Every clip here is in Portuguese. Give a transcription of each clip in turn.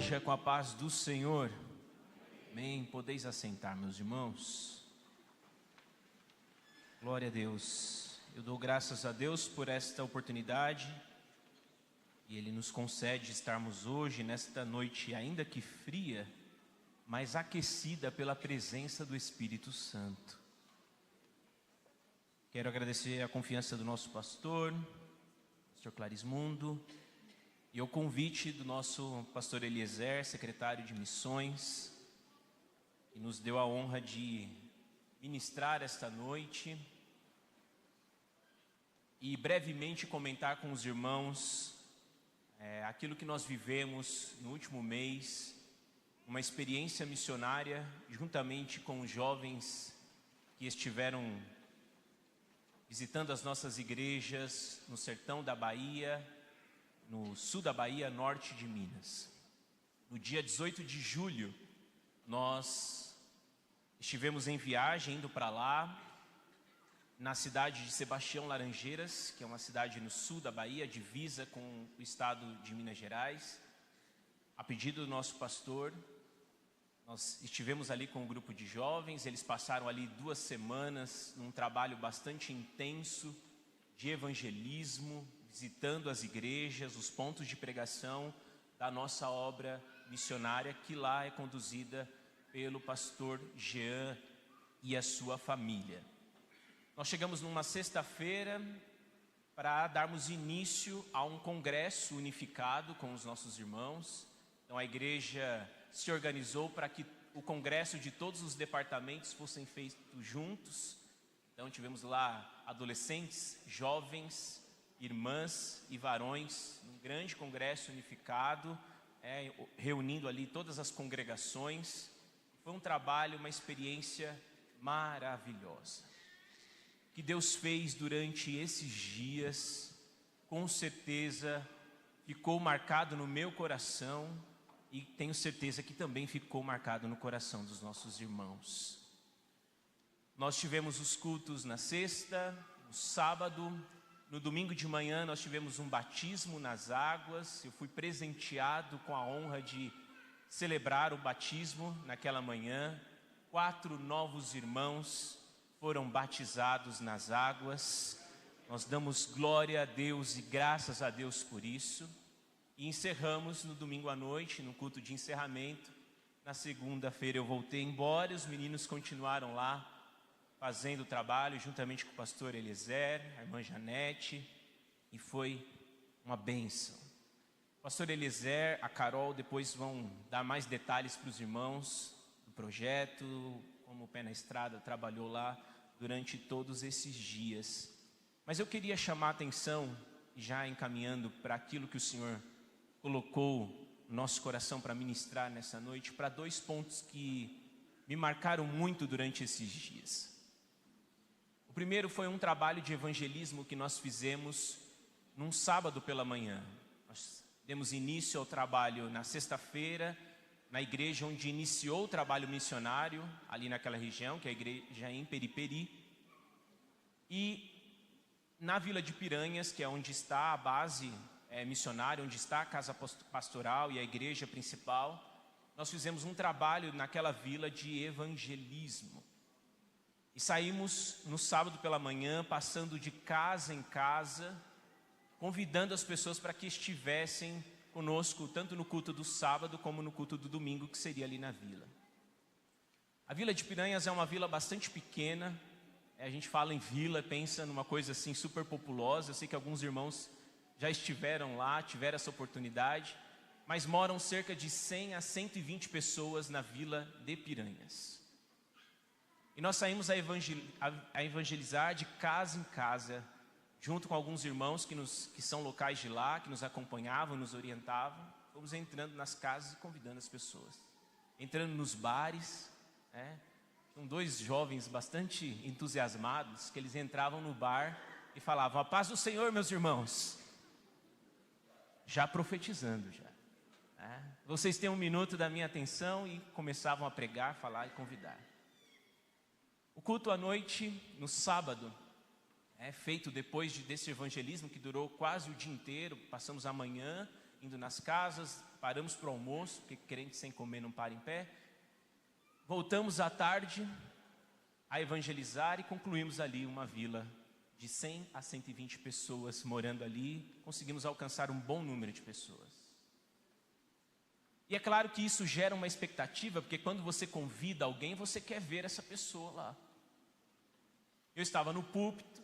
igreja, com a paz do Senhor. Amém. Podeis assentar, meus irmãos. Glória a Deus. Eu dou graças a Deus por esta oportunidade e Ele nos concede estarmos hoje, nesta noite ainda que fria, mas aquecida pela presença do Espírito Santo. Quero agradecer a confiança do nosso pastor Clarismundo, e o convite do nosso pastor Eliezer, secretário de missões, que nos deu a honra de ministrar esta noite e brevemente comentar com os irmãos aquilo que nós vivemos no último mês, uma experiência missionária juntamente com os jovens que estiveram visitando as nossas igrejas no sertão da Bahia, no sul da Bahia, norte de Minas. No dia 18 de julho, nós estivemos em viagem, indo para lá, na cidade de Sebastião Laranjeiras, que é uma cidade no sul da Bahia, divisa com o estado de Minas Gerais. A pedido do nosso pastor, nós estivemos ali com um grupo de jovens. Eles passaram ali 2 semanas num trabalho bastante intenso de evangelismo, visitando as igrejas, os pontos de pregação da nossa obra missionária, que lá é conduzida pelo pastor Jean e a sua família. Nós chegamos numa sexta-feira para darmos início a um congresso unificado com os nossos irmãos. Então a igreja se organizou para que o congresso de todos os departamentos fossem feitos juntos. Então tivemos lá adolescentes, jovens, irmãs e varões, um grande congresso unificado, reunindo ali todas as congregações. Foi um trabalho, uma experiência maravilhosa, que Deus fez durante esses dias, com certeza ficou marcado no meu coração, e tenho certeza que também ficou marcado no coração dos nossos irmãos. Nós tivemos os cultos na sexta, no sábado, no domingo de manhã nós tivemos um batismo nas águas. Eu fui presenteado com a honra de celebrar o batismo naquela manhã. 4 novos irmãos foram batizados nas águas. Nós damos glória a Deus e graças a Deus por isso. E encerramos no domingo à noite, no culto de encerramento. Na segunda-feira eu voltei embora, os meninos continuaram lá fazendo o trabalho juntamente com o pastor Eliezer, a irmã Janete, e foi uma bênção. O pastor Eliezer, a Carol depois vão dar mais detalhes para os irmãos do projeto, como o Pé na Estrada trabalhou lá durante todos esses dias. Mas eu queria chamar a atenção, já encaminhando para aquilo que o Senhor colocou no nosso coração para ministrar nessa noite, para 2 pontos que me marcaram muito durante esses dias. O primeiro foi um trabalho de evangelismo que nós fizemos num sábado pela manhã. Nós demos início ao trabalho na sexta-feira, na igreja onde iniciou o trabalho missionário, ali naquela região, que é a igreja em Periperi. E na Vila de Piranhas, que é onde está a base missionária, onde está a casa pastoral e a igreja principal, nós fizemos um trabalho naquela vila de evangelismo. E saímos no sábado pela manhã, passando de casa em casa, convidando as pessoas para que estivessem conosco, tanto no culto do sábado como no culto do domingo, que seria ali na vila. A Vila de Piranhas é uma vila bastante pequena. A gente fala em vila, pensa numa coisa assim super populosa. Eu sei que alguns irmãos já estiveram lá, tiveram essa oportunidade, mas moram cerca de 100 a 120 pessoas na Vila de Piranhas. E nós saímos a evangelizar de casa em casa, junto com alguns irmãos que são locais de lá, que nos acompanhavam, nos orientavam. Fomos entrando nas casas e convidando as pessoas. Entrando nos bares, São 2 jovens bastante entusiasmados, que eles entravam no bar e falavam: "A paz do Senhor, meus irmãos." Já profetizando já. Vocês têm 1 minuto da minha atenção, e começavam a pregar, falar e convidar. O culto à noite, no sábado, feito depois desse evangelismo que durou quase o dia inteiro. Passamos a manhã indo nas casas, paramos para o almoço, porque crente sem comer não para em pé. Voltamos à tarde a evangelizar e concluímos ali uma vila de 100 a 120 pessoas morando ali. Conseguimos alcançar um bom número de pessoas. E é claro que isso gera uma expectativa, porque quando você convida alguém, você quer ver essa pessoa lá. Eu estava no púlpito,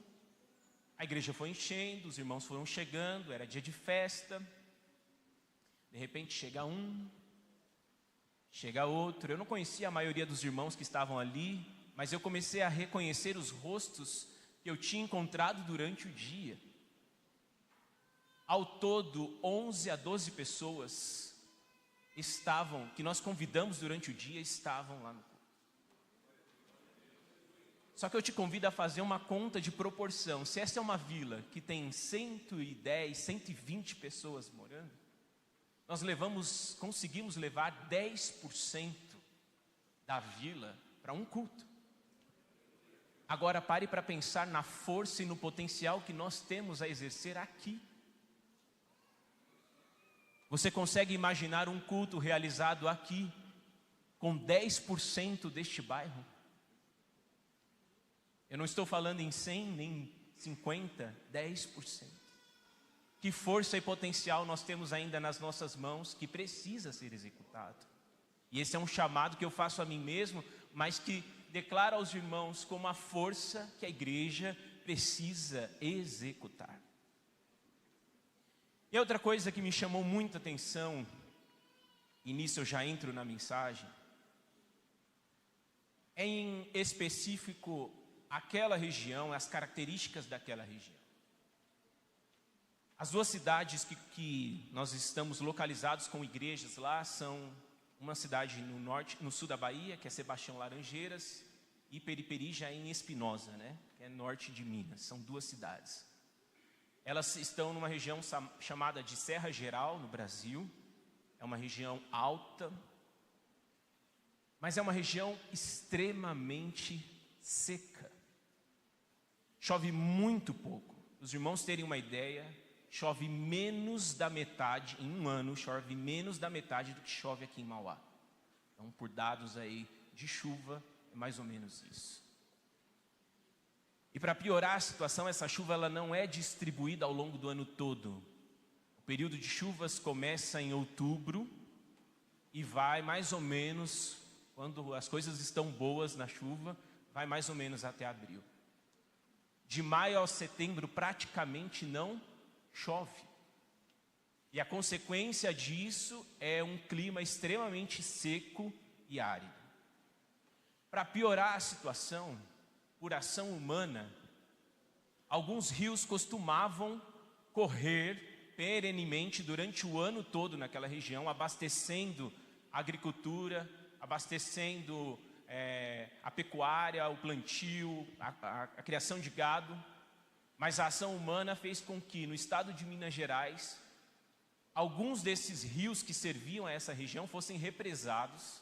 a igreja foi enchendo, os irmãos foram chegando, era dia de festa. De repente chega um, chega outro. Eu não conhecia a maioria dos irmãos que estavam ali, mas eu comecei a reconhecer os rostos que eu tinha encontrado durante o dia. Ao todo, 11 a 12 pessoas que nós convidamos durante o dia, estavam lá no culto. Só que eu te convido a fazer uma conta de proporção. Se essa é uma vila que tem 110, 120 pessoas morando, nós conseguimos levar 10% da vila para um culto. Agora pare para pensar na força e no potencial que nós temos a exercer aqui. Você consegue imaginar um culto realizado aqui, com 10% deste bairro? Eu não estou falando em 100, nem 50, 10%. Que força e potencial nós temos ainda nas nossas mãos, que precisa ser executado. E esse é um chamado que eu faço a mim mesmo, mas que declaro aos irmãos como a força que a igreja precisa executar. E outra coisa que me chamou muita atenção, e nisso eu já entro na mensagem, é em específico aquela região, as características daquela região. As duas cidades que nós estamos localizados com igrejas lá são uma cidade no sul da Bahia, que é Sebastião Laranjeiras, e Periperi já em Espinosa, que é norte de Minas. São duas cidades. Elas estão numa região chamada de Serra Geral, no Brasil. É uma região alta, mas é uma região extremamente seca. Chove muito pouco. Os irmãos terem uma ideia, chove menos da metade, em um ano, chove menos da metade do que chove aqui em Mauá. Então, por dados aí de chuva, é mais ou menos isso. E para piorar a situação, essa chuva ela não é distribuída ao longo do ano todo. O período de chuvas começa em outubro e vai mais ou menos, quando as coisas estão boas na chuva, vai mais ou menos até abril. De maio a setembro praticamente não chove. E a consequência disso é um clima extremamente seco e árido. Para piorar a situação, por ação humana, alguns rios costumavam correr perenemente durante o ano todo naquela região, abastecendo a agricultura, abastecendo a pecuária, o plantio, a criação de gado. Mas a ação humana fez com que no estado de Minas Gerais, alguns desses rios que serviam a essa região fossem represados.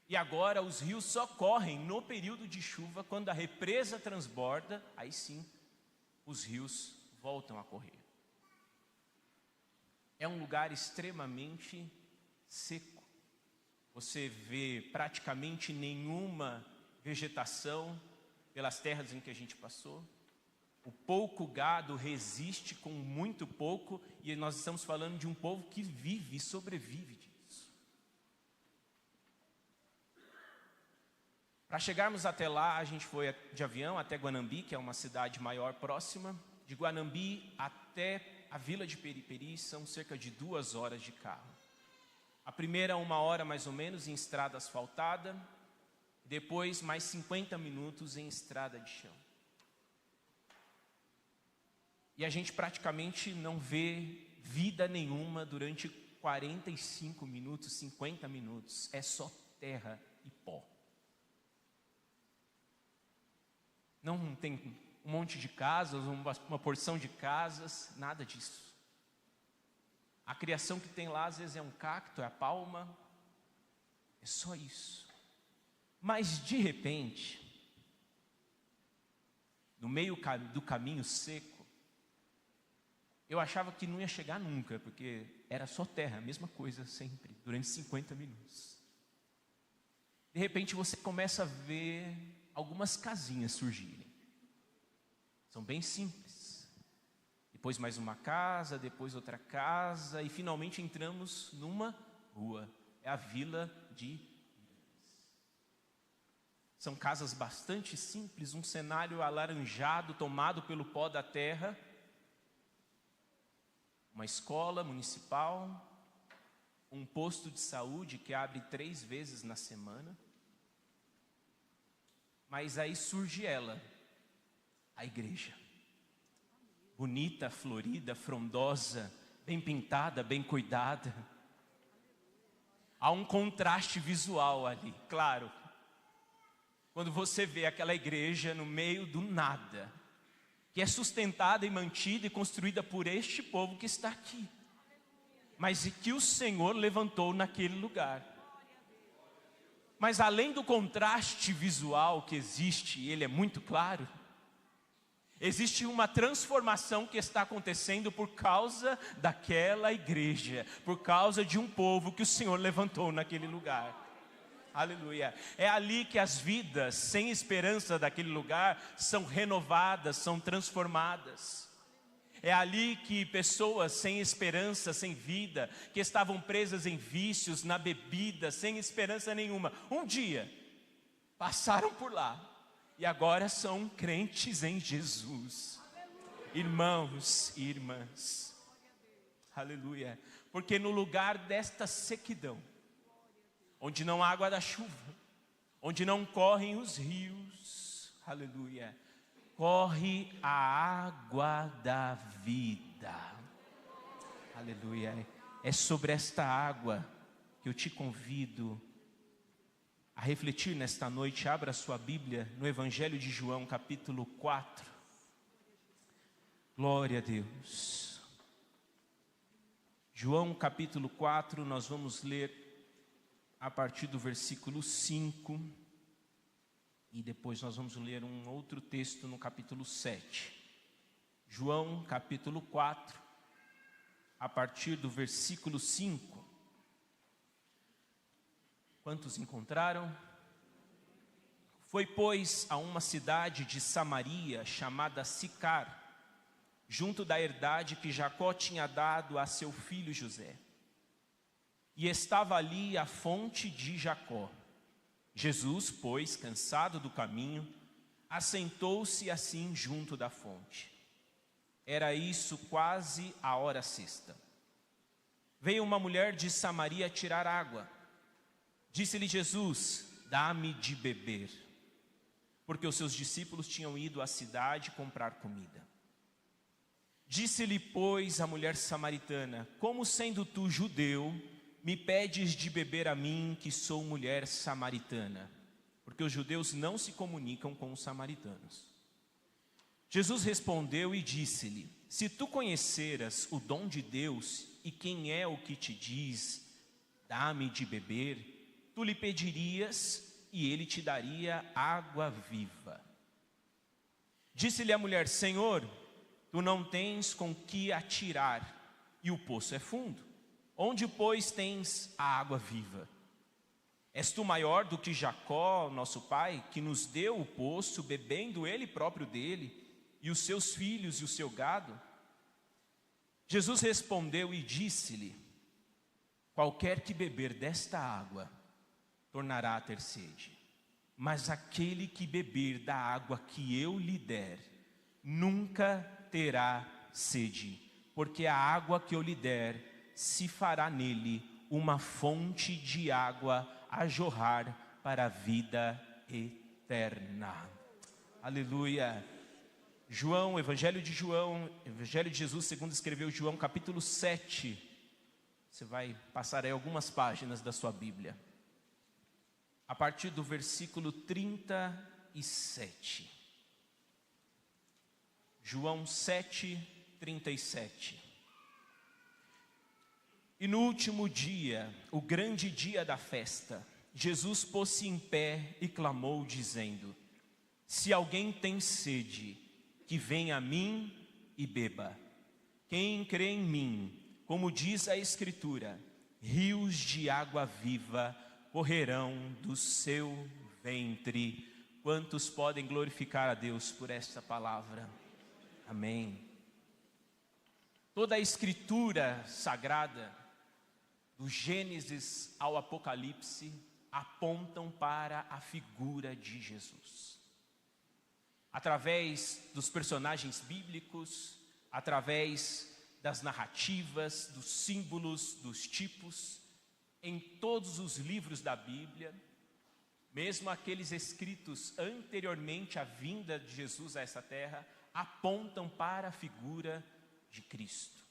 E agora os rios só correm no período de chuva, quando a represa transborda, aí sim os rios voltam a correr. É um lugar extremamente seco. Você vê praticamente nenhuma vegetação pelas terras em que a gente passou. O pouco gado resiste com muito pouco, e nós estamos falando de um povo que vive e sobrevive disso. Para chegarmos até lá, a gente foi de avião até Guanambi, que é uma cidade maior próxima. De Guanambi até a vila de Periperi são cerca de 2 horas de carro. A primeira 1 hora mais ou menos em estrada asfaltada, depois mais 50 minutos em estrada de chão. E a gente praticamente não vê vida nenhuma durante 45 minutos, 50 minutos. É só terra e pó. Não tem um monte de casas, uma porção de casas, nada disso. A criação que tem lá às vezes é um cacto, é a palma. É só isso. Mas de repente, no meio do caminho seco, Eu achava que não ia chegar nunca, porque era só terra, a mesma coisa sempre, durante 50 minutos. De repente você começa a ver algumas casinhas surgirem. São bem simples. Depois mais uma casa, depois outra casa, e finalmente entramos numa rua. É a Vila de Iranas. São casas bastante simples, um cenário alaranjado, tomado pelo pó da terra. Uma escola municipal, um posto de saúde que abre 3 vezes na semana. Mas aí surge ela, a igreja. Bonita, florida, frondosa, bem pintada, bem cuidada. Há um contraste visual ali, claro. Quando você vê aquela igreja no meio do nada, que é sustentada e mantida e construída por este povo que está aqui, mas e que o Senhor levantou naquele lugar. Mas além do contraste visual que existe, ele é muito claro, existe uma transformação que está acontecendo por causa daquela igreja, por causa de um povo que o Senhor levantou naquele lugar. Aleluia. É ali que as vidas sem esperança daquele lugar são renovadas, são transformadas. É ali que pessoas sem esperança, sem vida, que estavam presas em vícios, na bebida, sem esperança nenhuma, um dia passaram por lá e agora são crentes em Jesus. Irmãos e irmãs, aleluia. Porque no lugar desta sequidão, onde não há água da chuva, onde não correm os rios, aleluia, corre a água da vida, aleluia. É sobre esta água que eu te convido a refletir nesta noite. Abra sua Bíblia no Evangelho de João, capítulo 4. Glória a Deus. João, capítulo 4, nós vamos ler a partir do versículo 5, e depois nós vamos ler um outro texto no capítulo 7. João, capítulo 4, a partir do versículo 5. Quantos encontraram? Foi, pois, a uma cidade de Samaria, chamada Sicar, junto da herdade que Jacó tinha dado a seu filho José. E estava ali a fonte de Jacó. Jesus, pois, cansado do caminho, assentou-se assim junto da fonte. Era isso quase a hora sexta. Veio uma mulher de Samaria tirar água. Disse-lhe Jesus: dá-me de beber. Porque os seus discípulos tinham ido à cidade comprar comida. Disse-lhe, pois, a mulher samaritana: como sendo tu judeu, me pedes de beber a mim, que sou mulher samaritana? Porque os judeus não se comunicam com os samaritanos. Jesus respondeu e disse-lhe: se tu conheceras o dom de Deus e quem é o que te diz, dá-me de beber, tu lhe pedirias e ele te daria água viva. Disse-lhe a mulher: Senhor, tu não tens com que atirar, e o poço é fundo. Onde, pois, tens a água viva? És tu maior do que Jacó, nosso pai, que nos deu o poço, bebendo ele próprio dele, e os seus filhos e o seu gado? Jesus respondeu e disse-lhe: qualquer que beber desta água, tornará a ter sede. Mas aquele que beber da água que eu lhe der, nunca terá sede, porque a água que eu lhe der se fará nele uma fonte de água a jorrar para a vida eterna. Aleluia. João, Evangelho de João, Evangelho de Jesus segundo escreveu João, capítulo 7. Você vai passar aí algumas páginas da sua Bíblia. A partir do versículo 37. João 7, 37. E no último dia, o grande dia da festa, Jesus pôs-se em pé e clamou, dizendo: se alguém tem sede, que venha a mim e beba. Quem crê em mim, como diz a Escritura, rios de água viva correrão do seu ventre. Quantos podem glorificar a Deus por esta palavra? Amém. Toda a Escritura sagrada, do Gênesis ao Apocalipse, apontam para a figura de Jesus. Através dos personagens bíblicos, através das narrativas, dos símbolos, dos tipos, em todos os livros da Bíblia, mesmo aqueles escritos anteriormente à vinda de Jesus a essa terra, apontam para a figura de Cristo.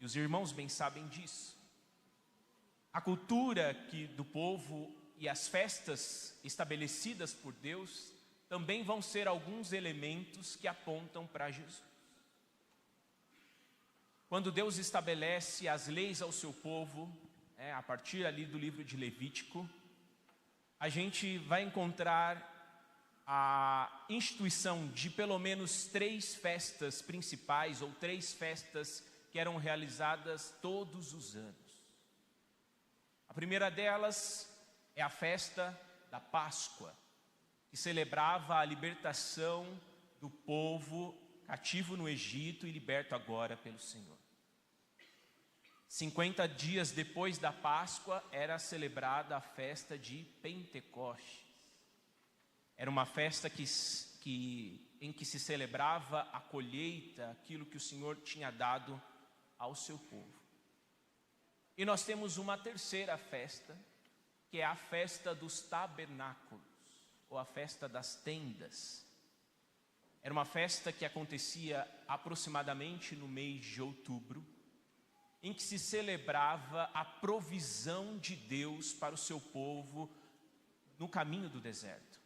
E os irmãos bem sabem disso. A cultura do povo e as festas estabelecidas por Deus também vão ser alguns elementos que apontam para Jesus. Quando Deus estabelece as leis ao seu povo, a partir ali do livro de Levítico, a gente vai encontrar a instituição de pelo menos 3 festas principais, ou 3 festas que eram realizadas todos os anos. A primeira delas é a festa da Páscoa, que celebrava a libertação do povo cativo no Egito e liberto agora pelo Senhor. 50 dias depois da Páscoa era celebrada a festa de Pentecostes. Era uma festa em que se celebrava a colheita, aquilo que o Senhor tinha dado ao seu povo. E nós temos uma terceira festa, que é a festa dos tabernáculos, ou a festa das tendas. Era uma festa que acontecia aproximadamente no mês de outubro, em que se celebrava a provisão de Deus para o seu povo no caminho do deserto.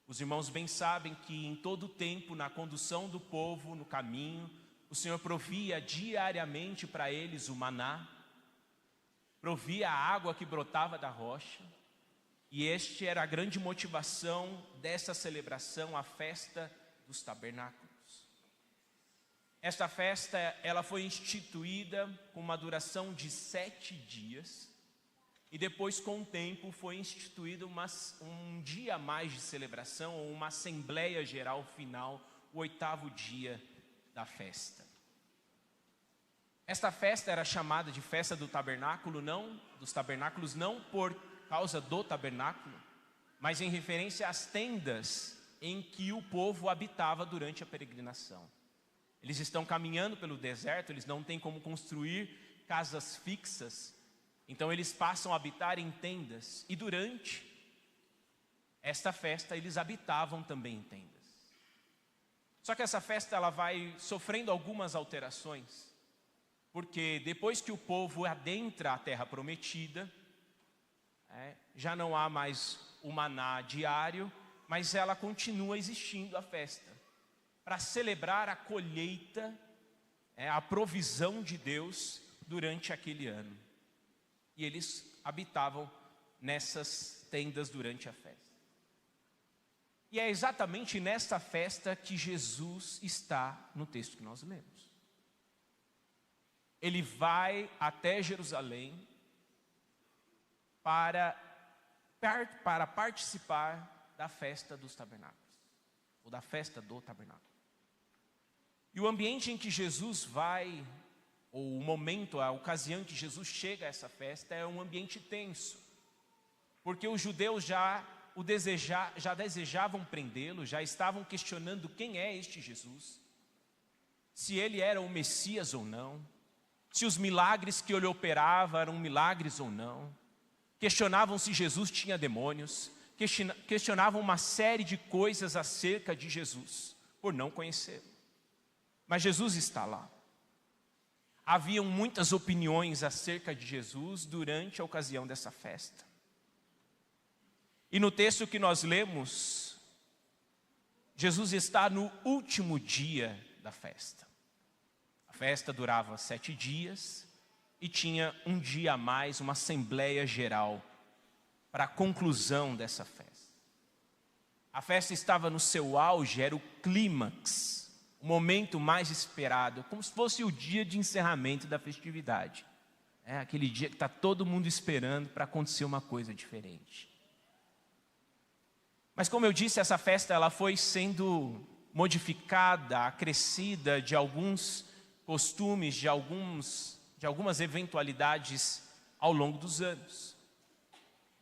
Os irmãos bem sabem que em todo o tempo, na condução do povo no caminho, o Senhor provia diariamente para eles o maná, provia a água que brotava da rocha, e este era a grande motivação dessa celebração, a festa dos tabernáculos. Esta festa, ela foi instituída com uma duração de 7 dias, e depois, com o tempo, foi instituído um dia a mais de celebração, ou uma assembleia geral final, o 8º dia da festa. Esta festa era chamada de festa do tabernáculo, dos tabernáculos, não por causa do tabernáculo, mas em referência às tendas em que o povo habitava durante a peregrinação. Eles estão caminhando pelo deserto, eles não têm como construir casas fixas, então eles passam a habitar em tendas, e durante esta festa eles habitavam também em tendas. Só que essa festa ela vai sofrendo algumas alterações, porque depois que o povo adentra a terra prometida, já não há mais o maná diário, mas ela continua existindo a festa, para celebrar a colheita, a provisão de Deus durante aquele ano. E eles habitavam nessas tendas durante a festa. E é exatamente nesta festa que Jesus está no texto que nós lemos. Ele vai até Jerusalém para participar da festa dos tabernáculos, ou da festa do tabernáculo. E o ambiente em que Jesus vai, ou o momento, a ocasião em que Jesus chega a essa festa, é um ambiente tenso, porque os judeus já desejavam prendê-lo, já estavam questionando quem é este Jesus, se ele era o Messias ou não, se os milagres que ele operava eram milagres ou não, questionavam se Jesus tinha demônios, questionavam uma série de coisas acerca de Jesus, por não conhecê-lo. Mas Jesus está lá. Haviam muitas opiniões acerca de Jesus durante a ocasião dessa festa. E no texto que nós lemos, Jesus está no último dia da festa. A festa durava 7 dias e tinha um dia a mais, uma assembleia geral para a conclusão dessa festa. A festa estava no seu auge, era o clímax, o o momento mais esperado, como se fosse o dia de encerramento da festividade. É aquele dia que está todo mundo esperando para acontecer uma coisa diferente. Mas como eu disse, essa festa ela foi sendo modificada, acrescida de alguns costumes, de algumas eventualidades ao longo dos anos.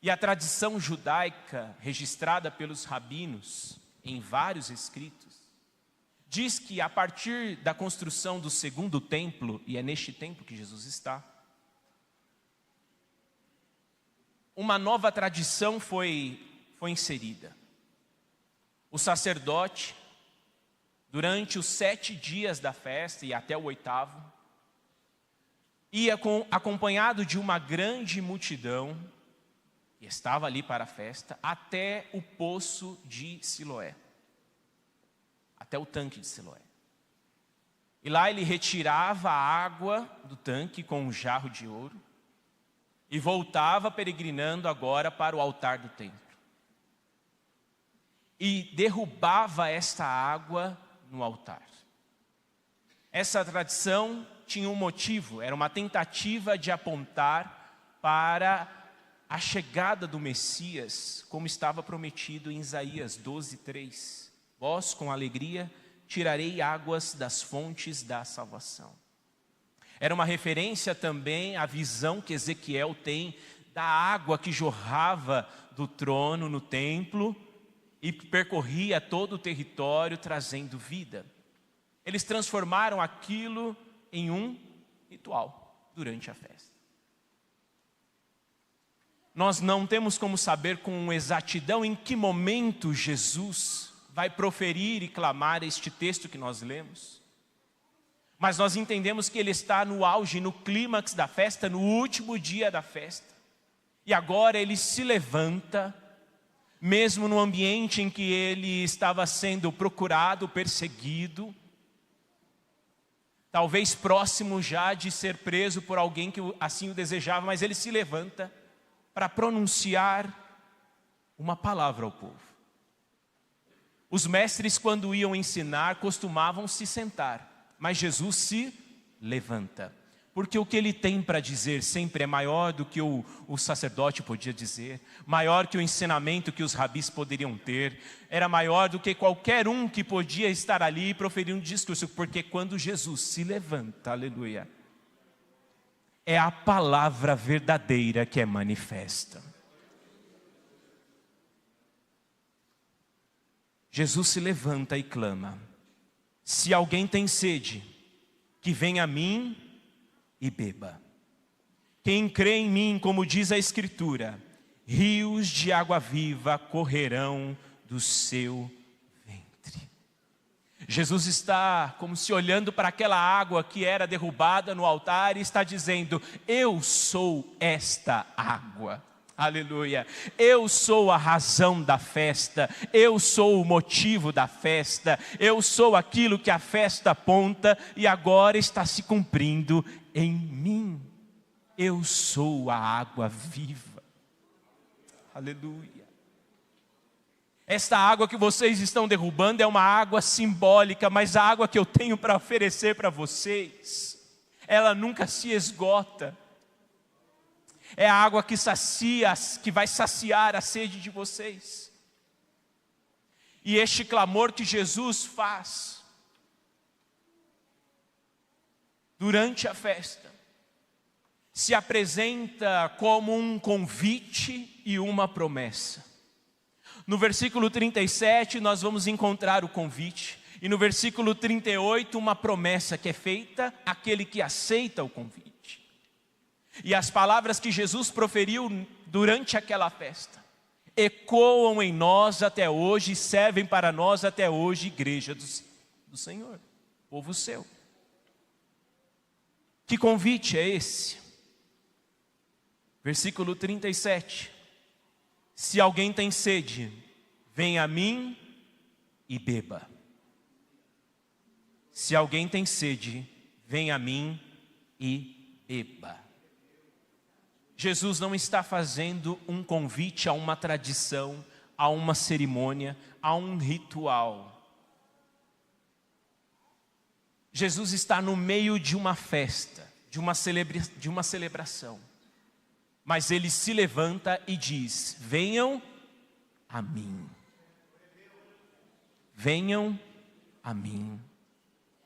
E a tradição judaica, registrada pelos rabinos em vários escritos, diz que a partir da construção do segundo templo, e é neste templo que Jesus está, uma nova tradição foi inserida. O sacerdote, durante os 7 dias da festa e até o 8º, ia acompanhado de uma grande multidão, que estava ali para a festa, até o poço de Siloé, até o tanque de Siloé. E lá ele retirava a água do tanque com um jarro de ouro e voltava peregrinando agora para o altar do templo. E derrubava esta água no altar. Essa tradição tinha um motivo, era uma tentativa de apontar para a chegada do Messias, como estava prometido em Isaías 12:3. Vós, com alegria, tirarei águas das fontes da salvação. Era uma referência também à visão que Ezequiel tem da água que jorrava do trono no templo e percorria todo o território trazendo vida. Eles transformaram aquilo em um ritual durante a festa. Nós não temos como saber com exatidão em que momento Jesus vai proferir e clamar este texto que nós lemos. Mas nós entendemos que ele está no auge, no clímax da festa, no último dia da festa. E agora ele se levanta, mesmo no ambiente em que ele estava sendo procurado, perseguido, talvez próximo já de ser preso por alguém que assim o desejava, mas ele se levanta para pronunciar uma palavra ao povo. Os mestres, quando iam ensinar, costumavam se sentar, mas Jesus se levanta, porque o que ele tem para dizer sempre é maior do que o sacerdote podia dizer, maior que o ensinamento que os rabis poderiam ter, era maior do que qualquer um que podia estar ali e proferir um discurso, porque quando Jesus se levanta, aleluia, é a palavra verdadeira que é manifesta. Jesus se levanta e clama: se alguém tem sede, que venha a mim e beba. Quem crê em mim, como diz a Escritura, rios de água viva correrão do seu ventre. Jesus está como se olhando para aquela água que era derrubada no altar e está dizendo: eu sou esta água. Aleluia, eu sou a razão da festa, eu sou o motivo da festa, eu sou aquilo que a festa aponta e agora está se cumprindo em mim. Eu sou a água viva. Aleluia. Esta água que vocês estão derrubando é uma água simbólica, mas a água que eu tenho para oferecer para vocês, ela nunca se esgota. É a água que sacia, que vai saciar a sede de vocês. E este clamor que Jesus faz durante a festa se apresenta como um convite e uma promessa. No versículo 37 nós vamos encontrar o convite, e no versículo 38 uma promessa que é feita àquele que aceita o convite. E as palavras que Jesus proferiu durante aquela festa ecoam em nós até hoje e servem para nós até hoje, igreja do Senhor, povo seu. Que convite é esse? Versículo 37. Se alguém tem sede, venha a mim e beba. Se alguém tem sede, venha a mim e beba. Jesus não está fazendo um convite a uma tradição, a uma cerimônia, a um ritual. Jesus está no meio de uma festa, de uma celebração. Mas ele se levanta e diz: venham a mim. Venham a mim.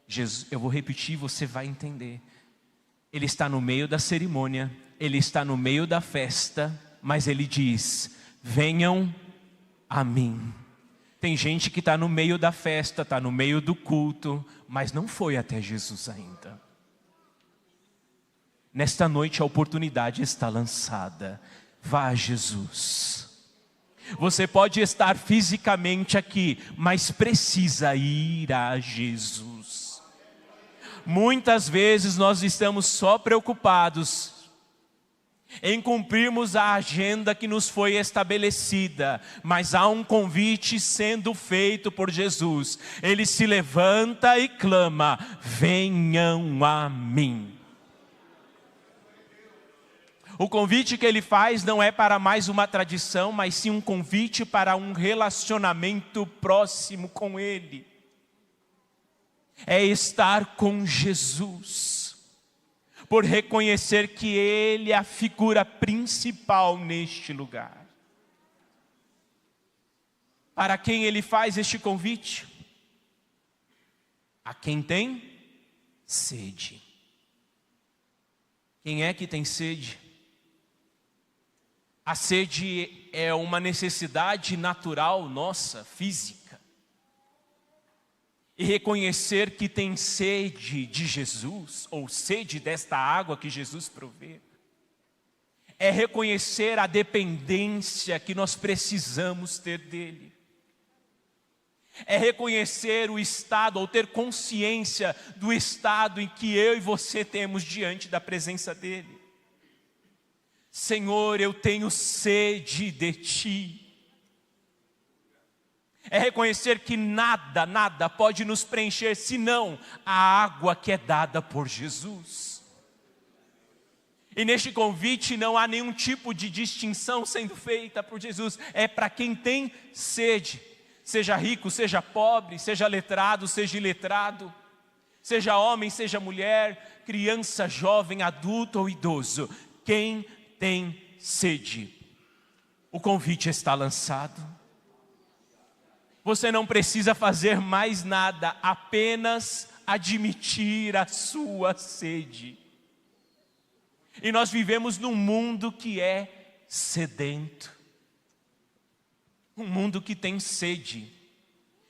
Jesus, eu vou repetir, você vai entender. Ele está no meio da cerimônia, ele está no meio da festa, mas ele diz: venham a mim. Tem gente que está no meio da festa, está no meio do culto, mas não foi até Jesus ainda. Nesta noite a oportunidade está lançada. Vá a Jesus. Você pode estar fisicamente aqui, mas precisa ir a Jesus. Muitas vezes nós estamos só preocupados em cumprirmos a agenda que nos foi estabelecida, mas há um convite sendo feito por Jesus. Ele se levanta e clama: venham a mim. O convite que ele faz não é para mais uma tradição, mas sim um convite para um relacionamento próximo com ele. É estar com Jesus, por reconhecer que ele é a figura principal neste lugar. Para quem ele faz este convite? A quem tem sede. Quem é que tem sede? A sede é uma necessidade natural nossa, física. E reconhecer que tem sede de Jesus, ou sede desta água que Jesus provê, é reconhecer a dependência que nós precisamos ter dele. É reconhecer o estado, ou ter consciência do estado em que eu e você temos diante da presença dele. Senhor, eu tenho sede de ti. É reconhecer que nada pode nos preencher, senão a água que é dada por Jesus. E neste convite não há nenhum tipo de distinção sendo feita por Jesus. É para quem tem sede, seja rico, seja pobre, seja letrado, seja iletrado, seja homem, seja mulher, criança, jovem, adulto ou idoso. Quem tem sede, o convite está lançado. Você não precisa fazer mais nada, apenas admitir a sua sede. E nós vivemos num mundo que é sedento. Um mundo que tem sede.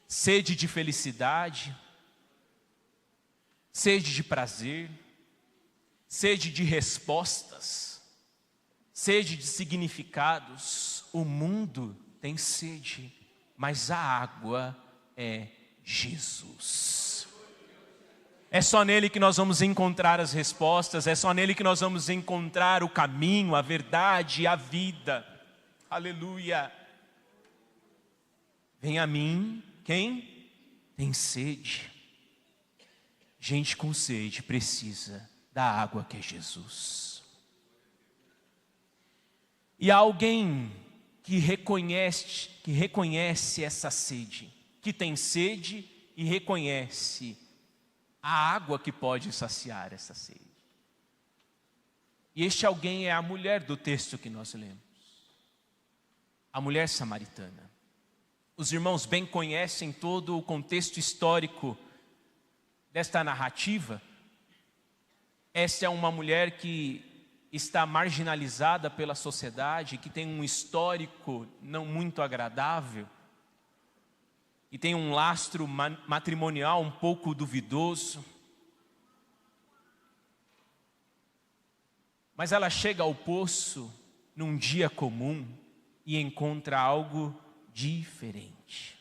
Sede de felicidade. Sede de prazer. Sede de respostas. Sede de significados. O mundo tem sede, mas a água é Jesus. É só nele que nós vamos encontrar as respostas, é só nele que nós vamos encontrar o caminho, a verdade e a vida. Aleluia. Vem a mim, quem tem sede. Gente com sede precisa da água que é Jesus. E há alguém que reconhece essa sede, que tem sede e reconhece a água que pode saciar essa sede. E este alguém é a mulher do texto que nós lemos. A mulher samaritana. Os irmãos bem conhecem todo o contexto histórico desta narrativa. Essa é uma mulher que está marginalizada pela sociedade, que tem um histórico não muito agradável, e tem um lastro matrimonial um pouco duvidoso. Mas ela chega ao poço num dia comum e encontra algo diferente.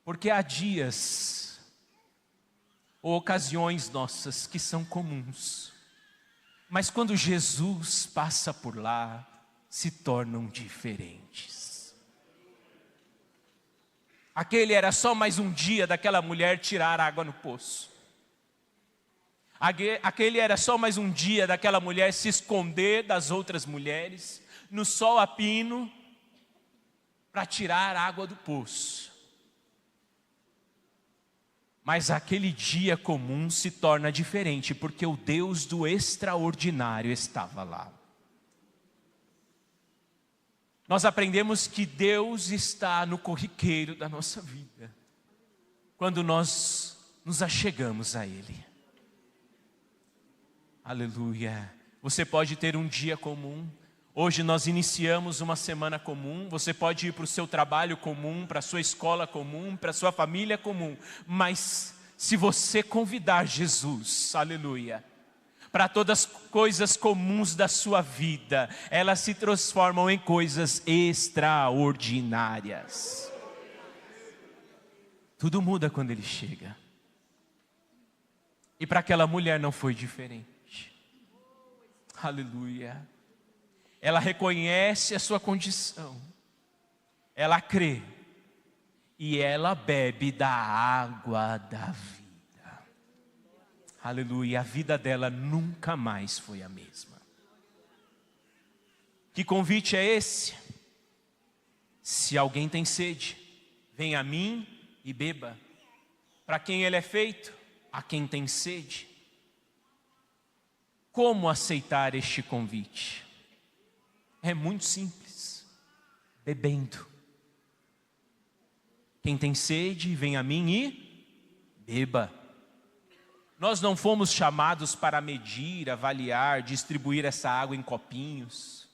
Porque há dias ou ocasiões nossas que são comuns, mas quando Jesus passa por lá, se tornam diferentes. Aquele era só mais um dia daquela mulher tirar água no poço. Aquele era só mais um dia daquela mulher se esconder das outras mulheres, no sol a pino, para tirar água do poço. Mas aquele dia comum se torna diferente, porque o Deus do extraordinário estava lá. Nós aprendemos que Deus está no corriqueiro da nossa vida, quando nós nos achegamos a Ele. Aleluia. Você pode ter um dia comum. Hoje nós iniciamos uma semana comum. Você pode ir para o seu trabalho comum, para a sua escola comum, para a sua família comum. Mas se você convidar Jesus, aleluia, para todas as coisas comuns da sua vida, elas se transformam em coisas extraordinárias. Tudo muda quando Ele chega. E para aquela mulher não foi diferente. Aleluia. Ela reconhece a sua condição. Ela crê. E ela bebe da água da vida. Aleluia. A vida dela nunca mais foi a mesma. Que convite é esse? Se alguém tem sede, venha a mim e beba. Para quem ele é feito? A quem tem sede. Como aceitar este convite? É muito simples. Bebendo. Quem tem sede, vem a mim e beba. Nós não fomos chamados para medir, avaliar, distribuir essa água em copinhos.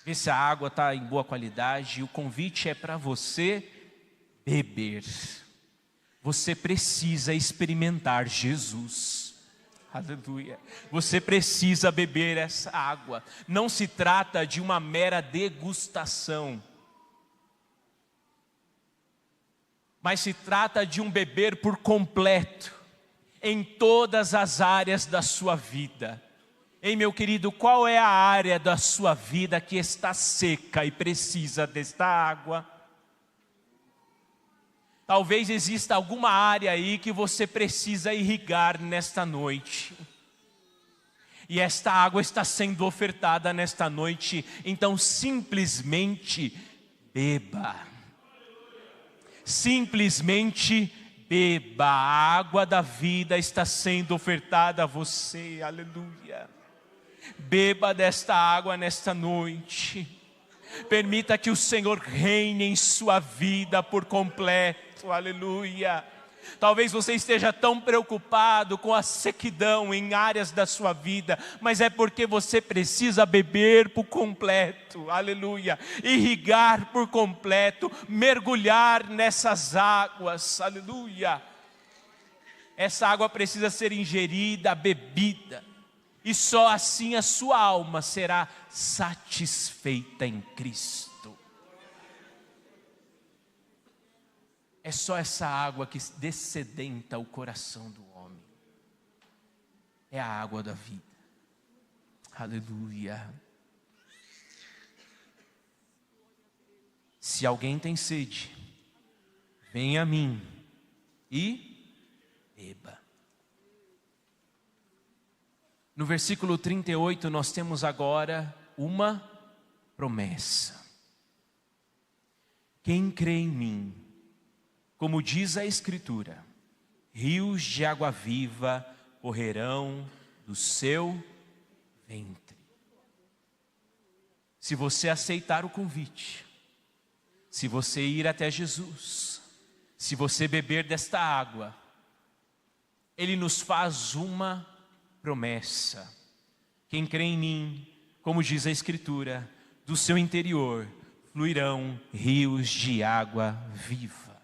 Ver se a água está em boa qualidade. O convite é para você beber. Você precisa experimentar Jesus. Aleluia. Você precisa beber essa água. Não se trata de uma mera degustação, mas se trata de um beber por completo, em todas as áreas da sua vida. Ei, meu querido, qual é a área da sua vida que está seca e precisa desta água? Talvez exista alguma área aí que você precisa irrigar nesta noite. E esta água está sendo ofertada nesta noite. Então simplesmente beba. Simplesmente beba. A água da vida está sendo ofertada a você. Aleluia. Beba desta água nesta noite. Permita que o Senhor reine em sua vida por completo, aleluia. Talvez você esteja tão preocupado com a sequidão em áreas da sua vida, mas é porque você precisa beber por completo, aleluia. Irrigar por completo, mergulhar nessas águas, aleluia. Essa água precisa ser ingerida, bebida. E só assim a sua alma será satisfeita em Cristo. É só essa água que dessedenta o coração do homem. É a água da vida. Aleluia. Se alguém tem sede, venha a mim e beba. No versículo 38 nós temos agora uma promessa. Quem crê em mim, como diz a Escritura, rios de água viva correrão do seu ventre. Se você aceitar o convite, se você ir até Jesus, se você beber desta água, Ele nos faz uma promessa. Quem crê em mim, como diz a Escritura, do seu interior fluirão rios de água viva.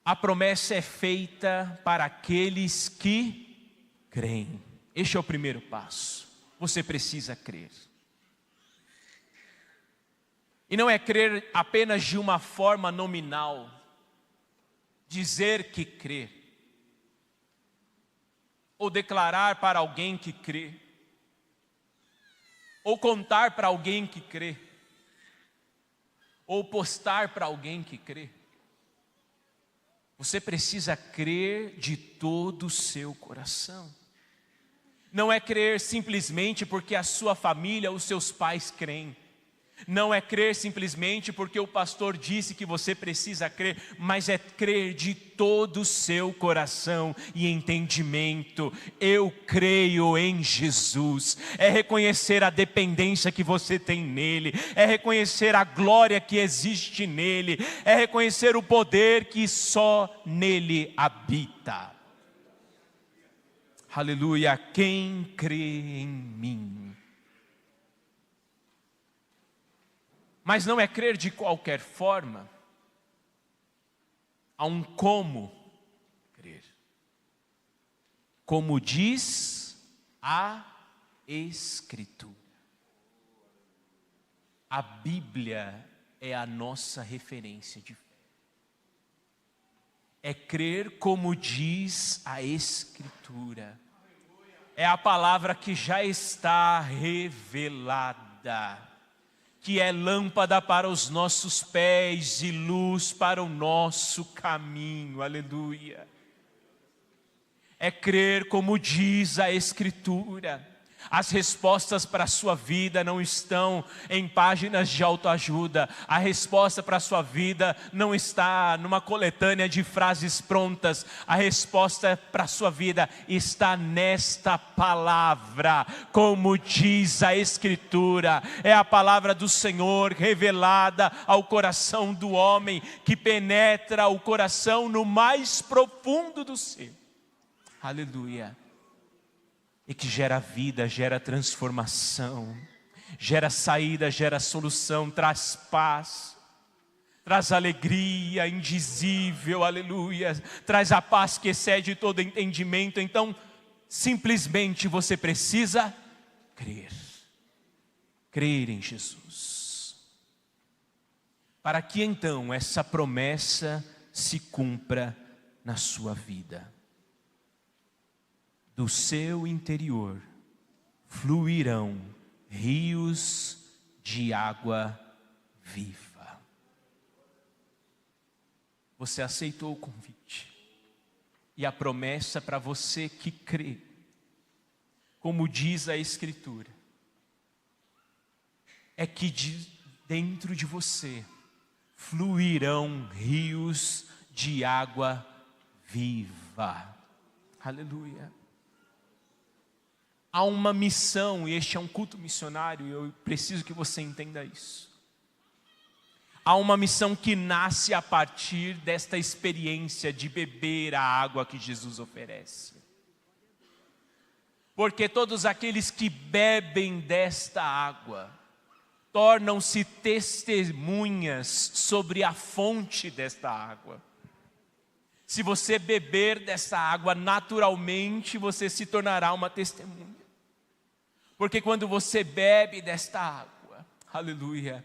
A promessa é feita para aqueles que creem. Este é o primeiro passo. Você precisa crer. E não é crer apenas de uma forma nominal, dizer que crê, ou declarar para alguém que crê, ou contar para alguém que crê, ou postar para alguém que crê. Você precisa crer de todo o seu coração. Não é crer simplesmente porque a sua família, os seus pais creem. Não é crer simplesmente porque o pastor disse que você precisa crer, mas é crer de todo o seu coração e entendimento. Eu creio em Jesus. É reconhecer a dependência que você tem nele, é reconhecer a glória que existe nele, é reconhecer o poder que só nele habita. Aleluia, quem crê em mim. Mas não é crer de qualquer forma. Há um como crer. Como diz a Escritura. A Bíblia é a nossa referência de fé. É crer como diz a Escritura. É a palavra que já está revelada, que é lâmpada para os nossos pés e luz para o nosso caminho. Aleluia. É crer como diz a Escritura. As respostas para a sua vida não estão em páginas de autoajuda. A resposta para a sua vida não está numa coletânea de frases prontas. A resposta para a sua vida está nesta palavra, como diz a Escritura. É a palavra do Senhor revelada ao coração do homem, que penetra o coração no mais profundo do ser. Aleluia. E que gera vida, gera transformação, gera saída, gera solução, traz paz, traz alegria indizível, aleluia, traz a paz que excede todo entendimento. Então, simplesmente você precisa crer, crer em Jesus, para que então essa promessa se cumpra na sua vida. Do seu interior fluirão rios de água viva. Você aceitou o convite e a promessa para você que crê, como diz a Escritura, é que dentro de você fluirão rios de água viva. Aleluia. Há uma missão, e este é um culto missionário, e eu preciso que você entenda isso. Há uma missão que nasce a partir desta experiência de beber a água que Jesus oferece. Porque todos aqueles que bebem desta água tornam-se testemunhas sobre a fonte desta água. Se você beber dessa água, naturalmente você se tornará uma testemunha. Porque quando você bebe desta água, aleluia,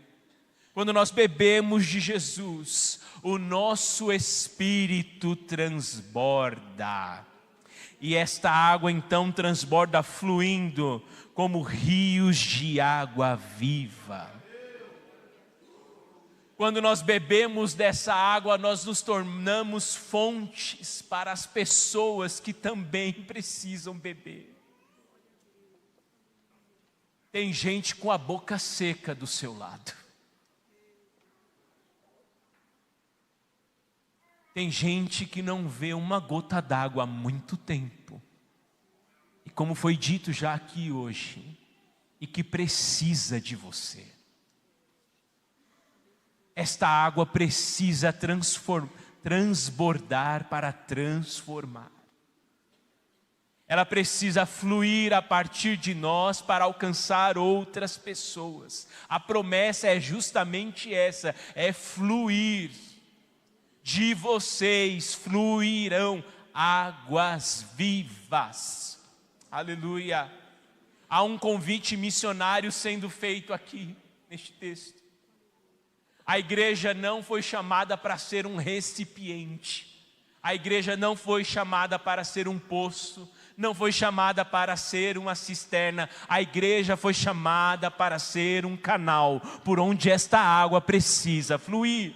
quando nós bebemos de Jesus, o nosso espírito transborda. E esta água então transborda fluindo como rios de água viva. Quando nós bebemos dessa água, nós nos tornamos fontes para as pessoas que também precisam beber. Tem gente com a boca seca do seu lado. Tem gente que não vê uma gota d'água há muito tempo. E como foi dito já aqui hoje, e que precisa de você. Esta água precisa transbordar para transformar. Ela precisa fluir a partir de nós para alcançar outras pessoas. A promessa é justamente essa, é fluir. De vocês fluirão águas vivas. Aleluia. Há um convite missionário sendo feito aqui, neste texto. A igreja não foi chamada para ser um recipiente. A igreja não foi chamada para ser um poço. Não foi chamada para ser uma cisterna. A igreja foi chamada para ser um canal por onde esta água precisa fluir.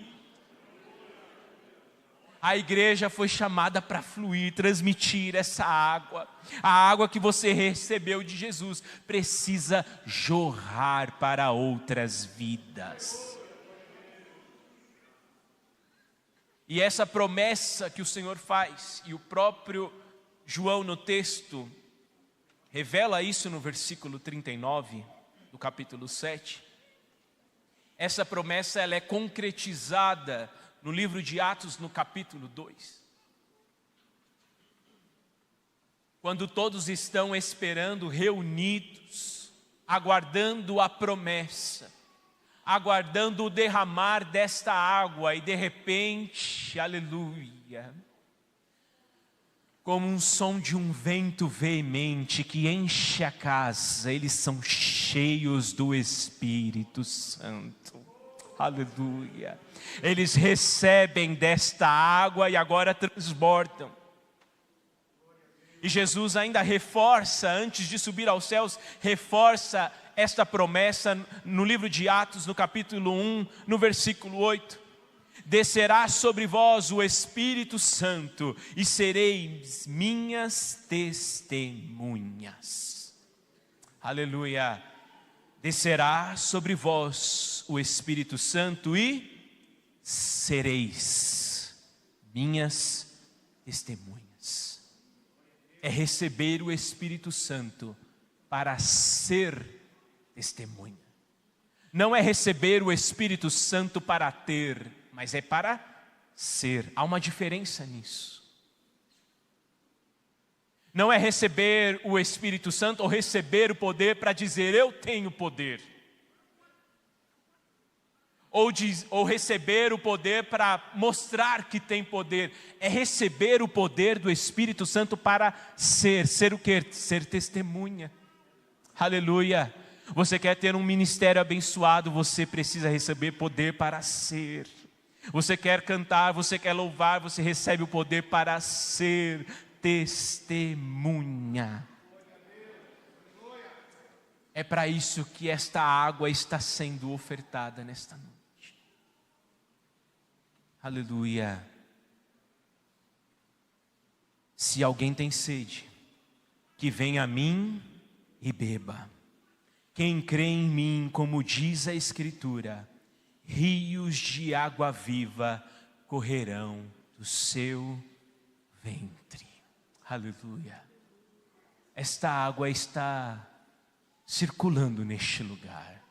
A igreja foi chamada para fluir, transmitir essa água. A água que você recebeu de Jesus precisa jorrar para outras vidas. E essa promessa que o Senhor faz, e o próprio João no texto revela isso no versículo 39 do capítulo 7. Essa promessa ela é concretizada no livro de Atos, no capítulo 2. Quando todos estão esperando, reunidos, aguardando a promessa, aguardando o derramar desta água, e de repente, aleluia, como um som de um vento veemente que enche a casa, eles são cheios do Espírito Santo. Aleluia. Eles recebem desta água e agora transbordam. E Jesus ainda reforça, antes de subir aos céus, reforça esta promessa no livro de Atos, no capítulo 1, no versículo 8. Descerá sobre vós o Espírito Santo e sereis minhas testemunhas. Aleluia. Descerá sobre vós o Espírito Santo e sereis minhas testemunhas. É receber o Espírito Santo para ser testemunha. Não é receber o Espírito Santo para ter, mas é para ser. Há uma diferença nisso. Não é receber o Espírito Santo ou receber o poder para dizer eu tenho poder. Ou receber o poder para mostrar que tem poder. É receber o poder do Espírito Santo para ser. Ser o quê? Ser testemunha. Aleluia. Você quer ter um ministério abençoado, você precisa receber poder para ser. Você quer cantar, você quer louvar, você recebe o poder para ser testemunha. É para isso que esta água está sendo ofertada nesta noite. Aleluia. Se alguém tem sede, que venha a mim e beba. Quem crê em mim, como diz a Escritura, rios de água viva correrão do seu ventre. Aleluia. Esta água está circulando neste lugar.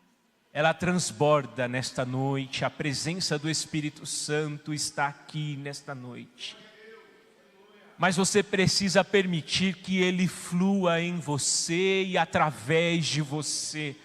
Ela transborda nesta noite. A presença do Espírito Santo está aqui nesta noite. Mas você precisa permitir que Ele flua em você e através de você.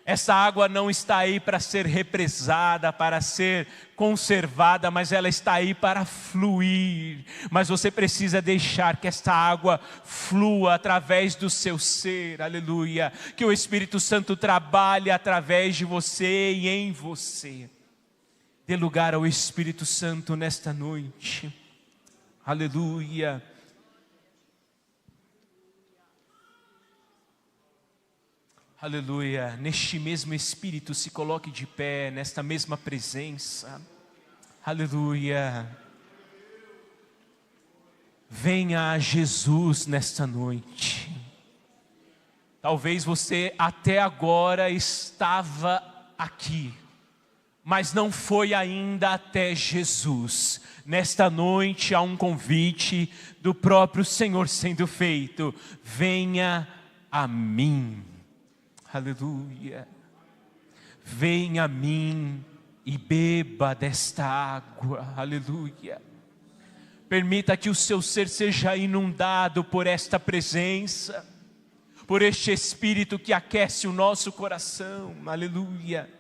Essa água não está aí para ser represada, para ser conservada, mas ela está aí para fluir. Mas você precisa deixar que esta água flua através do seu ser, aleluia. Que o Espírito Santo trabalhe através de você e em você. Dê lugar ao Espírito Santo nesta noite, aleluia. Aleluia, neste mesmo Espírito se coloque de pé, nesta mesma presença, aleluia. Venha a Jesus nesta noite. Talvez você até agora estava aqui, mas não foi ainda até Jesus. Nesta noite há um convite do próprio Senhor sendo feito: venha a mim. Aleluia. Venha a mim e beba desta água. Aleluia. Permita que o seu ser seja inundado por esta presença, por este Espírito que aquece o nosso coração. Aleluia.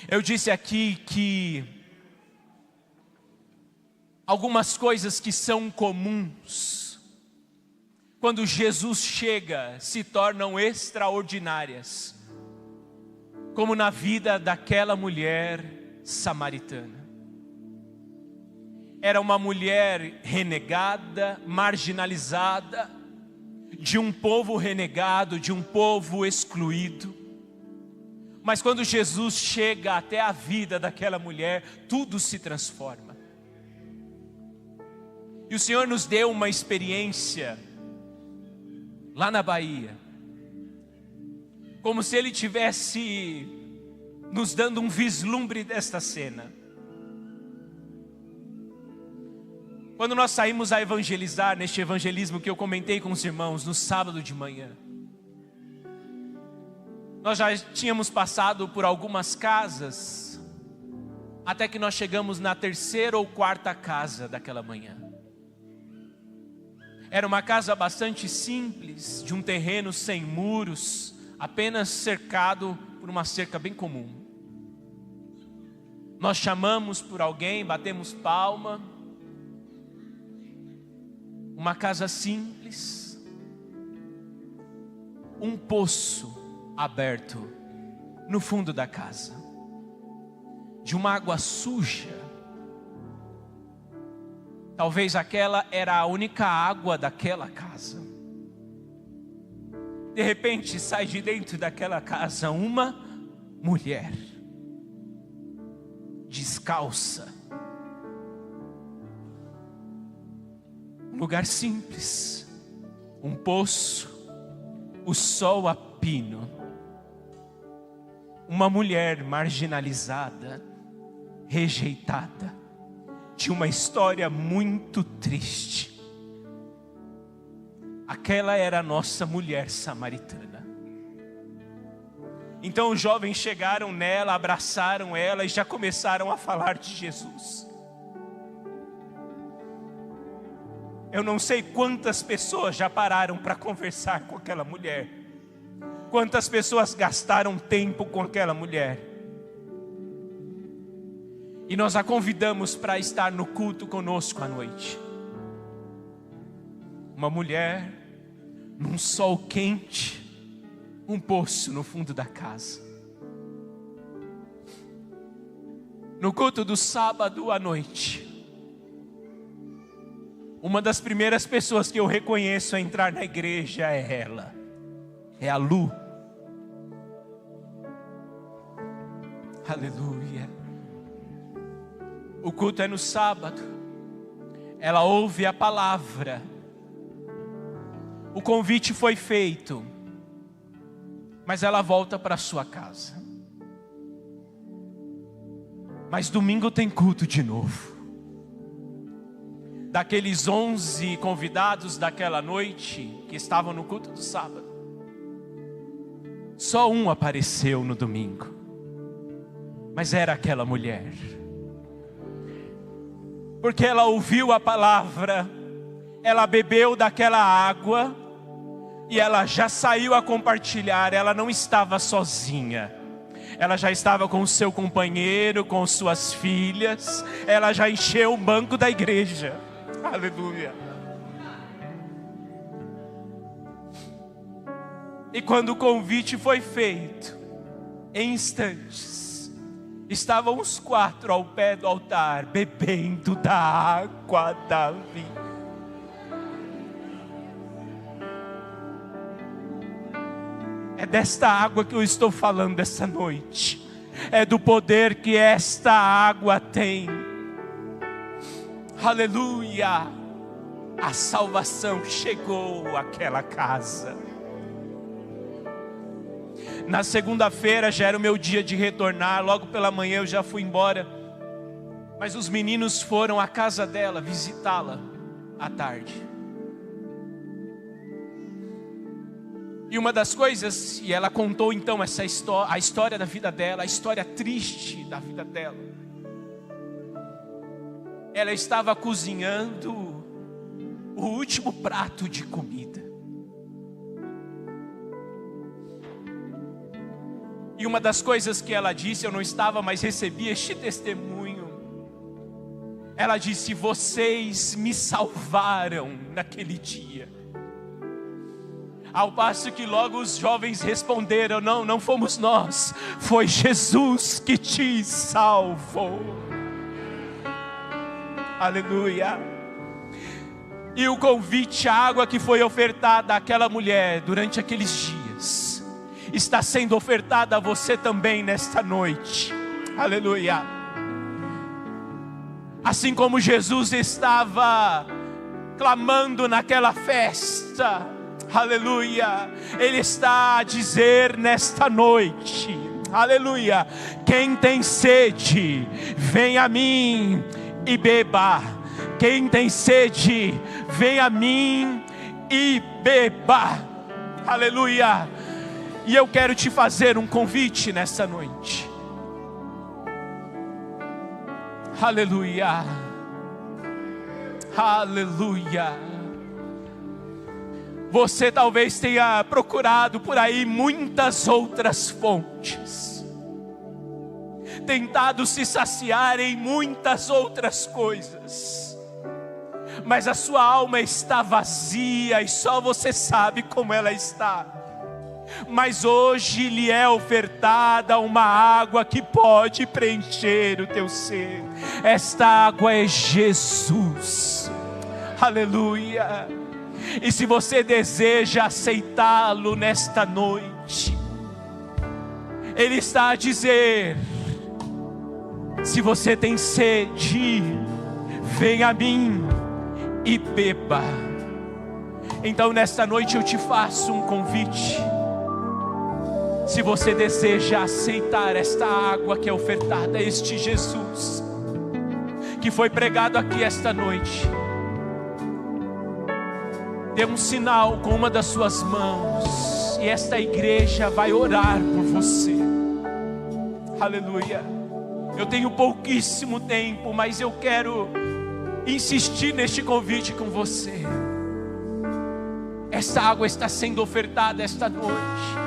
Eu disse aqui que algumas coisas que são comuns, quando Jesus chega, se tornam extraordinárias, como na vida daquela mulher samaritana. Era uma mulher renegada, marginalizada, de um povo renegado, de um povo excluído. Mas quando Jesus chega até a vida daquela mulher, tudo se transforma. E o Senhor nos deu uma experiência lá na Bahia, como se Ele tivesse nos dando um vislumbre desta cena. Quando nós saímos a evangelizar, neste evangelismo que eu comentei com os irmãos no sábado de manhã, nós já tínhamos passado por algumas casas, até que nós chegamos na terceira ou quarta casa daquela manhã. Era uma casa bastante simples, de um terreno sem muros, apenas cercado por uma cerca bem comum. Nós chamamos por alguém, batemos palma. Uma casa simples, um poço aberto no fundo da casa, de uma água suja. Talvez aquela era a única água daquela casa. De repente sai de dentro daquela casa uma mulher, descalça. Um lugar simples, um poço, o sol a pino. Uma mulher marginalizada, rejeitada, de uma história muito triste. Aquela era a nossa mulher samaritana. Então os jovens chegaram nela, abraçaram ela e já começaram a falar de Jesus. Eu não sei quantas pessoas já pararam para conversar com aquela mulher. Quantas pessoas gastaram tempo com aquela mulher. E nós a convidamos para estar no culto conosco à noite. Uma mulher, num sol quente, um poço no fundo da casa. No culto do sábado à noite, uma das primeiras pessoas que eu reconheço a entrar na igreja é ela. É a Lu. Aleluia. O culto é no sábado. Ela ouve a palavra. O convite foi feito. Mas ela volta para sua casa. Mas domingo tem culto de novo. Daqueles 11 convidados daquela noite que estavam no culto do sábado, só um apareceu no domingo. Mas era aquela mulher. Porque ela ouviu a palavra, ela bebeu daquela água e ela já saiu a compartilhar. Ela não estava sozinha. Ela já estava com o seu companheiro, com suas filhas. Ela já encheu o banco da igreja. Aleluia. E quando o convite foi feito, em instantes, estavam os 4 ao pé do altar, bebendo da água da vida. É desta água que eu estou falando essa noite. É do poder que esta água tem. Aleluia. A salvação chegou àquela casa. Na segunda-feira já era o meu dia de retornar. Logo pela manhã eu já fui embora. Mas os meninos foram à casa dela visitá-la à tarde. E uma das coisas, e ela contou então essa história, a história da vida dela, a história triste da vida dela. Ela estava cozinhando o último prato de comida. E uma das coisas que ela disse, eu não estava, mas recebi este testemunho. Ela disse: vocês me salvaram naquele dia. Ao passo que logo os jovens responderam: não fomos nós, foi Jesus que te salvou. Aleluia. E o convite, a água que foi ofertada àquela mulher durante aqueles dias, está sendo ofertada a você também nesta noite. Aleluia. Assim como Jesus estava clamando naquela festa, aleluia, Ele está a dizer nesta noite, aleluia: quem tem sede, vem a mim e beba. Quem tem sede, vem a mim e beba. Aleluia. E eu quero te fazer um convite nessa noite. Aleluia. Aleluia. Você talvez tenha procurado por aí muitas outras fontes, tentado se saciar em muitas outras coisas, mas a sua alma está vazia e só você sabe como ela está. Mas hoje lhe é ofertada uma água que pode preencher o teu ser. Esta água é Jesus. Aleluia. E se você deseja aceitá-lo nesta noite, Ele está a dizer: se você tem sede, vem a mim e beba. Então nesta noite eu te faço um convite. Se você deseja aceitar esta água que é ofertada, este Jesus que foi pregado aqui esta noite, dê um sinal com uma das suas mãos, e esta igreja vai orar por você. Aleluia. Eu tenho pouquíssimo tempo, mas eu quero insistir neste convite com você. Esta água está sendo ofertada esta noite.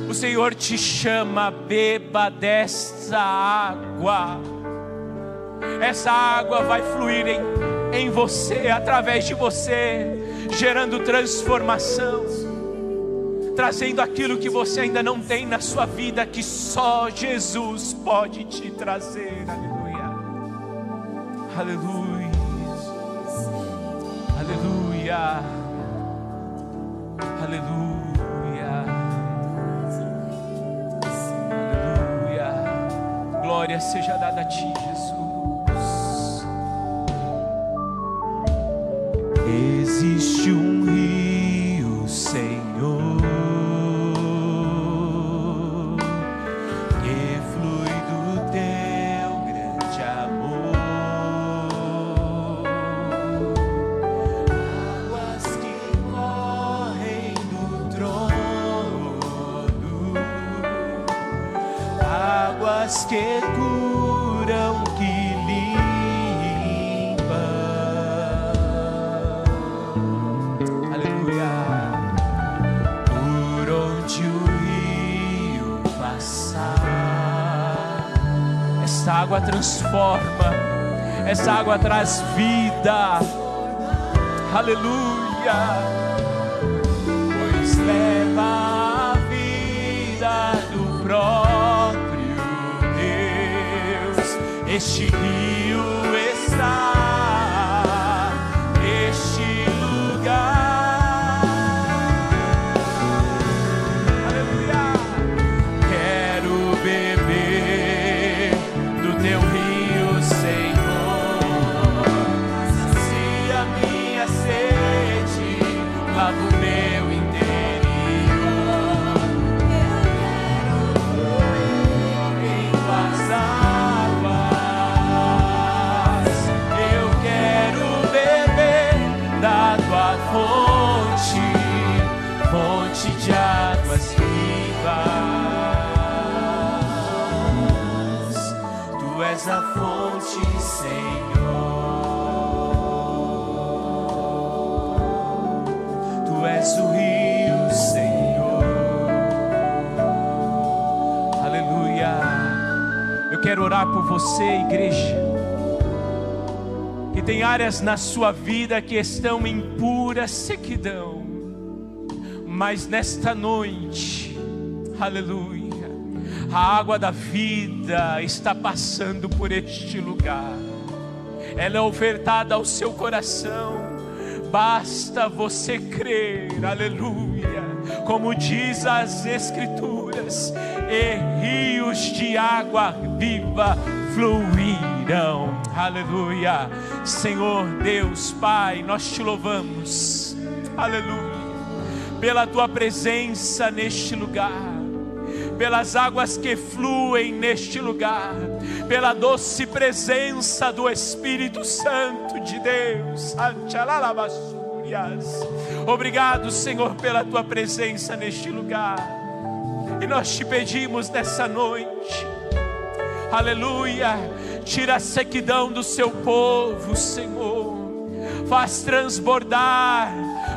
O Senhor te chama: beba desta água. Essa água vai fluir em você, através de você, gerando transformação, trazendo aquilo que você ainda não tem na sua vida, que só Jesus pode te trazer. Aleluia. Aleluia. Aleluia. Aleluia. Glória seja dada a ti, Jesus. Existe um rio, Senhor, que flui do teu grande amor. Águas que correm do trono, águas que curam, que limpam. Aleluia. Por onde o rio passar, essa água transforma, essa água traz vida. Aleluia. Pois leva a vida do próprio este rio está neste lugar. Aleluia. Quero beber do teu rio, Senhor. Sacia minha sede, lava o meu interior. Eu quero em tuas águas. Da tua fonte de águas vivas. Tu és a fonte, Senhor. Tu és o rio, Senhor. Aleluia. Eu quero orar por você, igreja, que tem áreas na sua vida que estão em pura sequidão, mas nesta noite, aleluia, a água da vida está passando por este lugar. Ela é ofertada ao seu coração. Basta você crer, aleluia, como diz as Escrituras, e rios de água viva fluirão. Aleluia. Senhor Deus Pai, nós te louvamos, aleluia, pela tua presença neste lugar, pelas águas que fluem neste lugar, pela doce presença do Espírito Santo de Deus. Obrigado, Senhor, pela tua presença neste lugar. E nós te pedimos nessa noite, aleluia, tira a sequidão do seu povo, Senhor, faz transbordar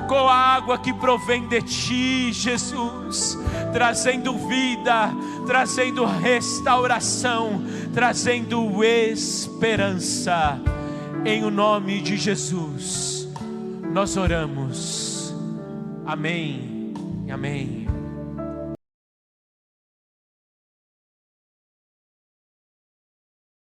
com a água que provém de ti, Jesus, trazendo vida, trazendo restauração, trazendo esperança. Em o nome de Jesus nós oramos, amém e amém.